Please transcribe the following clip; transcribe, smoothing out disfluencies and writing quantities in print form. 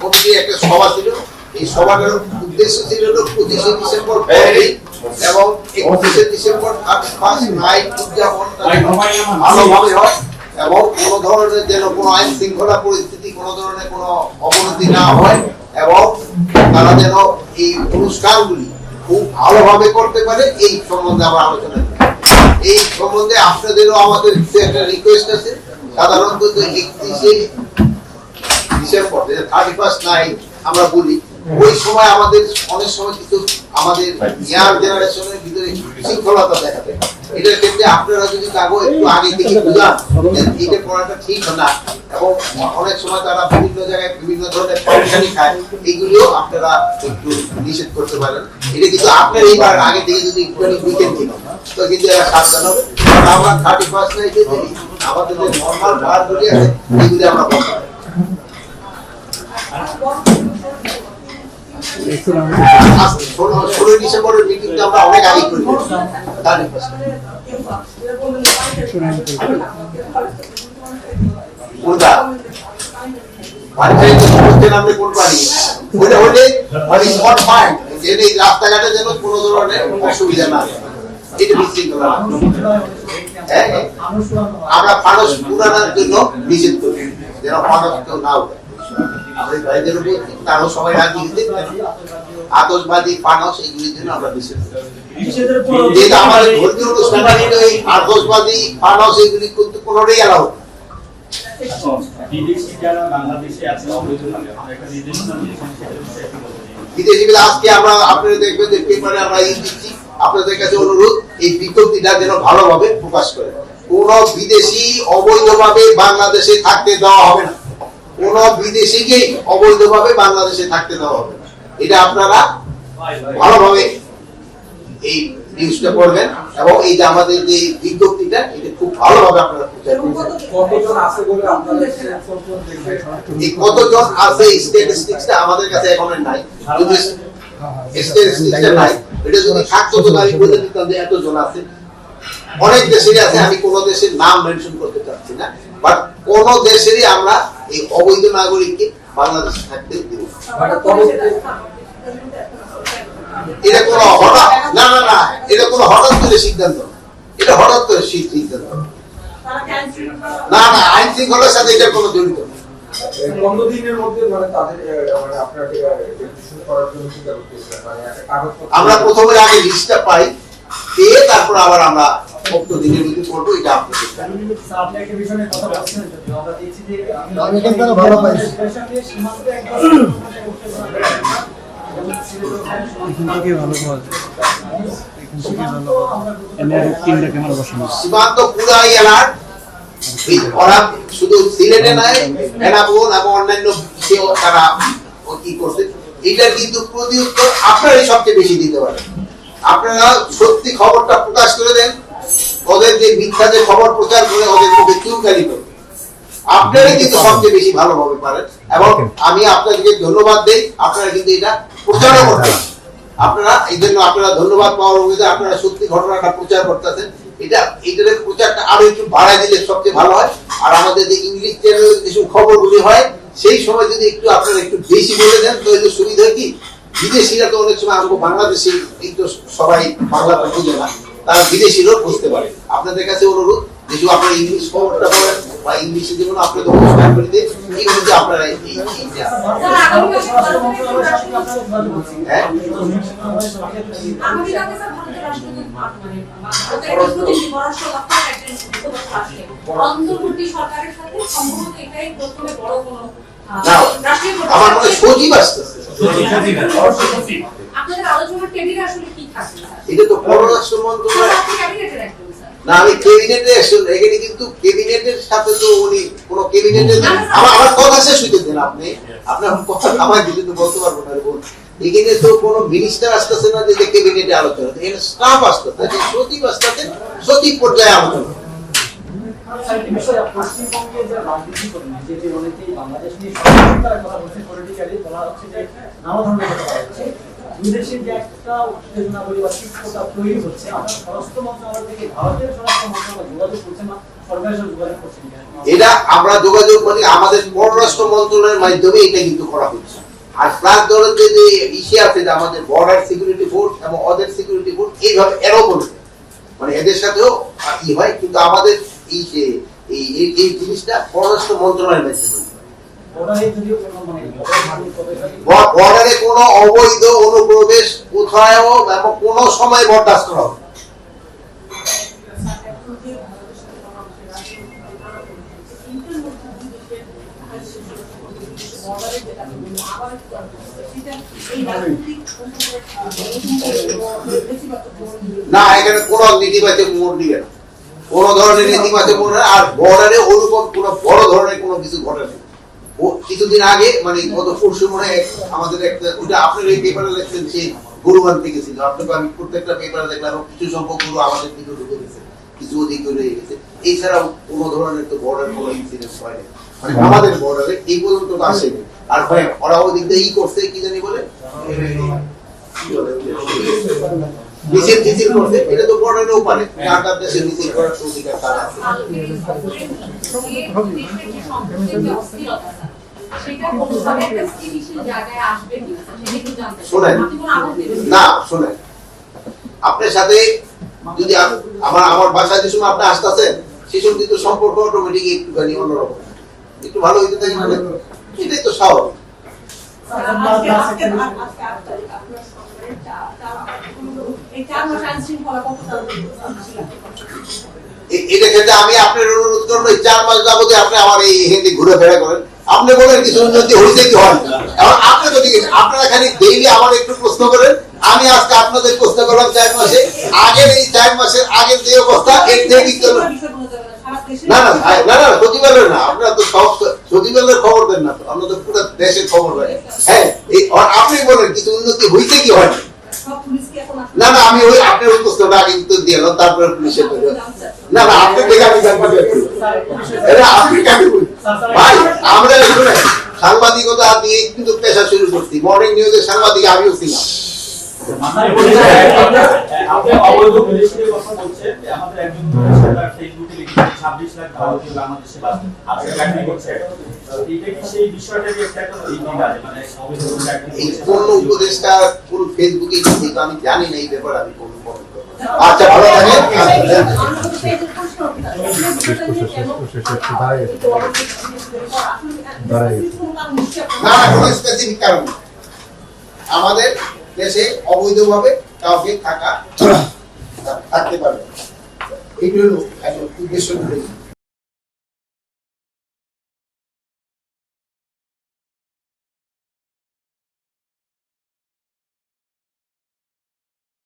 কমিটির একটা সভা ছিল। এই সভাটার উদ্দেশ্য ছিল 25শে ডিসেম্বর এবং 31শে ডিসেম্বর 31st নাইট উদযাপন ভালোভাবে হয় এবং কোনো ধরনের যেন কোনো আইন শৃঙ্খলা পরিস্থিতি কোনো ধরনের কোনো অবনতি না হয় এবং তারা যেন এই অনুষ্ঠানগুলি খুব ভালোভাবে করতে পারে এই সম্বন্ধে আমরা আলোচনা করি। এই সম্বন্ধে আপনাদেরও আমাদের একটা রিকোয়েস্ট আছে। সাধারণত 31শে ডিসেম্বর 31st নাইট আমরা বলি, ওই সময় আমাদের অনেক সময় কিন্তু আমাদের ইয়ার জেনারেশনের ভিতরে শৃঙ্খলতা দেখা যায়। এটার ক্ষেত্রে আপনারা যদি কাগজ একটু আগে থেকে বুঝান এটা করাটা ঠিক না এবং অনেক সময় তারা বিভিন্ন জায়গায় বিভিন্ন ধরনের পারেশানি খায়, এগুলিও আপনারা একটু নিষেধ করতে পারেন। এটা কিন্তু আপনার এইবার আগে থেকে যদি একটুখানি উইকেন্ড ছিল তো কিন্তু এরা সাবধান হবে। আমরা 31st নাইটে যদি আমাদের যে নর্মাল ভাড়াগুলি আছে এগুলি আমরা বলতে পারি। 16 ডিসেম্বরের মিটিংটা আমরা অনেক আগে করি। রাস্তাঘাটে যেন কোনো ধরনের অসুবিধা না হয়, এটা বিশৃঙ্খলা আমরা ফানস পুরানোর জন্য নিষেধ করি, যেন ফানস কেউ না উঠে। আমাদের ভাইদের উপর তারও সবাই রাজি দিতে আতশবাদী ফানস এগুলির জন্য আমরা নিষেধ করি। যেটা আমাদের ধর্মীয় অনুষ্ঠান এই আতশবাদী ফানস এগুলি কিন্তু কোনোটাই এলাও বিদেশি বিল। আজকে আমরা আপনারা দেখবেন যে পেপারে আমরা দিচ্ছি, আপনাদের কাছে অনুরোধ এই বিজ্ঞপ্তিটা যেন ভালোভাবে প্রকাশ করে। কোন বিদেশি অবৈধভাবে বাংলাদেশে থাকতে দেওয়া হবে না, কোন বিদেশিকে অবৈধভাবে বাংলাদেশে থাকতে দেওয়া হবে না। এটা আপনারা ভালোভাবে এই নিউজটা করবেন এবং এই যে আমাদের যে বিজ্ঞপ্তিটা এটা খুব ভালোভাবে আপনারা প্রচার করবেন। কতজন আছে বলে আপনাদের এই কতজন আছে স্ট্যাটিস্টিক্সটা আমাদের কাছে এখন নাই, যদি স্ট্যাটিস্টিক্সটা নাই এটা যদি থাকতো তো আমি বলে দিতাম যে এতজন আছে। অনেক দেশেরই আছে, আমি কোন দেশের নাম মেনশন করতে চাচ্ছি না, বাট কোন দেশেরই আমরা এই অবৈধ নাগরিককে বাংলাদেশে থাকতে দিব এটা কোনো হঠাৎ না না না এটা কোনো হঠাৎ করে সিদ্ধান্ত, এটা হঠাৎ করে সিদ্ধান্ত না না, আইন শৃঙ্খলার সাথে এটা কোনো জড়িত না। আমরা প্রথমে আগে লিস্টটা পাই, পেয়ে তারপর আবার আমরা 15 দিনের মধ্যে করবো। এটা আপনাদের সীমান্ত পুরাই অ্যালার্ট। ওরা শুধু সিলেটে নয়, বেনাপোল এবং অন্যান্য তারা কি করছে, এটার কিন্তু প্রতি উত্তর আপনারাই সবচেয়ে বেশি দিতে পারেন। আপনারা সত্যি খবরটা প্রকাশ করে দেন, ওদের যে মিথ্যা যে খবর প্রচার করে ওদের মুখে চুনকালি করে, আপনারাই কিন্তু সবচেয়ে বেশি ভালোভাবে পারেন এবং আমি আপনাদেরকে ধন্যবাদ দেই। আপনারা কিন্তু এটা প্রচারও করতেন, আপনারা এই জন্য আপনারা ধন্যবাদ পাওয়ার অভিযোগ, আপনারা সত্যি ঘটনাটা প্রচার করতেছেন। এটার প্রচারটা আরো একটু বাড়ায় দিলে সবচেয়ে ভালো হয়। আর আমাদের যে ইংলিশ চ্যানেলের যেসব খবরগুলি হয় সেই সময় যদি একটু আপনারা একটু বেশি বলে দেন তো এটা সুবিধা হয় কি, বিদেশিরা তো অনেক সময় আমাকে বাংলাদেশি এই তো সবাই বাংলাটা বুঝে না, তারা বিদেশিরাও বুঝতে পারে। আপনাদের কাছে অনুরোধ যেহেতু আপনারা ইংলিশ খবরটা বলেন বা ইংলিশে যেমন আপনাদের অনুষ্ঠান করে দিন, এইগুলো যে আপনারা আমার মনে সজীব আসতেছে। এটা তো পররাষ্ট্র মন্ত্রণালয় না, আমি ক্যাবিনেটে এখানে কিন্তু ক্যাবিনেটের সাথে তো উনি কোন ক্যাবিনেটের আমার কথা শেষ হইতে দেন, আপনি আপনার কথা আমার দিলে তো বলতে পারবো না। এখানে তো কোনো মিনিস্টার আসতেছে না যে ক্যাবিনেটে আলোচনা, এখানে স্টাফ আসতেছে, সচিব আসতেছে, সচিব পর্যায়ে আলোচনা। পশ্চিমবঙ্গে যে রাজনীতি করেন যেটি অনেকেই বাংলাদেশ নিয়ে কথা বলছে, পলিটিক্যালি বলা হচ্ছে যে নানা ধরনের কথা বলা হচ্ছে, দুই দেশের যে একটা উত্তেজনা বলি বা তিক্ততা তৈরি হচ্ছে, আপনার স্বরাষ্ট্র মন্ত্রণালয় থেকে ভারতের স্বরাষ্ট্র মন্ত্রণালয় যোগাযোগ করছেন না, সরকারের সাথে যোগাযোগ করছেন কিনা? এটা আমরা যোগাযোগ করি আমাদের পররাষ্ট্র মন্ত্রণালয়ের মাধ্যমে এটা কিন্তু করা হচ্ছে। আর প্লাস ধরেন যে ইসে আছে যে আমাদের বর্ডার সিকিউরিটি ফোর্স এবং অদের সিকিউরিটি ফোর্স এইভাবে এরাও বলছে, মানে এদের সাথেও ই হয়, কিন্তু আমাদের এই জিনিসটা পররাষ্ট্র মন্ত্রণালয়ের মাধ্যমে। বর্ডারে যদিও কোনো মানে বর্ডারে কোনো অবৈধ অনুপ্রবেশ কোথাও এবং কোনো সময় বরদাস্ত করা হবে না। না, এখানে কোনো নীতিবাচক মোড় দিবে না, কোন ধরনের নীতিবাচক মোড় না। আর বর্ডারে ওরকম কোনো বড় ধরনের কোনো কিছু ঘটে না। কিছুদিন আগে মানে গত পরশু মনে হয় আমাদের একটা, ওটা আপনার এই পেপারে লেখছেন, সেই গরু আনতে গেছিল, আপনাকে আমি প্রত্যেকটা পেপারে দেখলাম কিছু সংখ্যক গরু আমাদের দিকে ঢুকে গেছে, কিছু ওদিকে রয়ে গেছে। এছাড়াও কোনো ধরনের তো বর্ডার কোনো ইনসিডেন্ট হয় না, মানে আমাদের বর্ডারে এই পর্যন্ত তো আসেনি। আর হয় ওরা ওদিক দিয়ে ই করছে, কি জানি বলে মিছিল টিছিল করছে, এটা তো বর্ডারেও পারে, আটার দেশে মিছিল করার অধিকার তার আছে। শোনেন না, শোনেন, আপনার সাথে যদি আমার বাসায় যে সময় আপনি আসতেছেন সেই সময় কিন্তু সম্পর্ক অটোমেটিক একটুখানি অন্যরকম, একটু ভালো হইতে থাকে, মানে এটাই তো স্বাভাবিক। এটা ক্ষেত্রে আমি আপনার অনুরোধ করবো 4 মাস যাবতে আপনি আমার এই হিন্দি ঘুরে ফেরা করেন, আপনি বলেন কিছু উন্নতি হয়েছে কি হয়। এখন আপনি যদি আপনারা খালি ডেইলি আমার একটু প্রশ্ন করেন, আমি আজকে আপনাদের প্রশ্ন করলাম 4 মাসে আগের, এই 4 মাসের আগের যে অবস্থা এর থেকে না না না না সচিবালয় না, আপনারা তো সব সচিবালয়ের খবর দেন না, তো আমরা তো পুরো দেশের খবর দেয়। হ্যাঁ, আপনি বলেন কিছু উন্নতি হয়েছে কি হয় না। না, আমি ওই আপনার ওই প্রশ্নটা আগে উত্তর দিয়ে এলাম, তারপরে পুলিশের না না আপনি দেখে আমি ভাই, আমরা শুনে সাংবাদিকতা দিয়ে কিন্তু পেশা শুরু করছি, মর্নিং নিউজের সাংবাদিক আমিও ছিলাম। আপনি অবৈধ বিদেশিদের কথা বলছেন, আমাদের একজন তার ফেসবুকে লিখেছেন 26 লাখ ভারতীয় বাংলাদেশে বাস আছে, চাকরি করছে। এইটা কি সেই বিষয়টাকে একটা আছে, মানে অবৈধ চাকরি এই কোন উপদেশটা কোন ফেসবুকে দিচ্ছে আমি জানি না, এই ব্যাপারে আমি কোন কমেন্ট করব। আচ্ছা, ভালো থাকেন। না, কোনো স্পেসিফিক কারণ নেই। আমাদের দেশে অবৈধভাবে কাউকে থাকতে পারবে, এইগুলো উদ্দেশ্য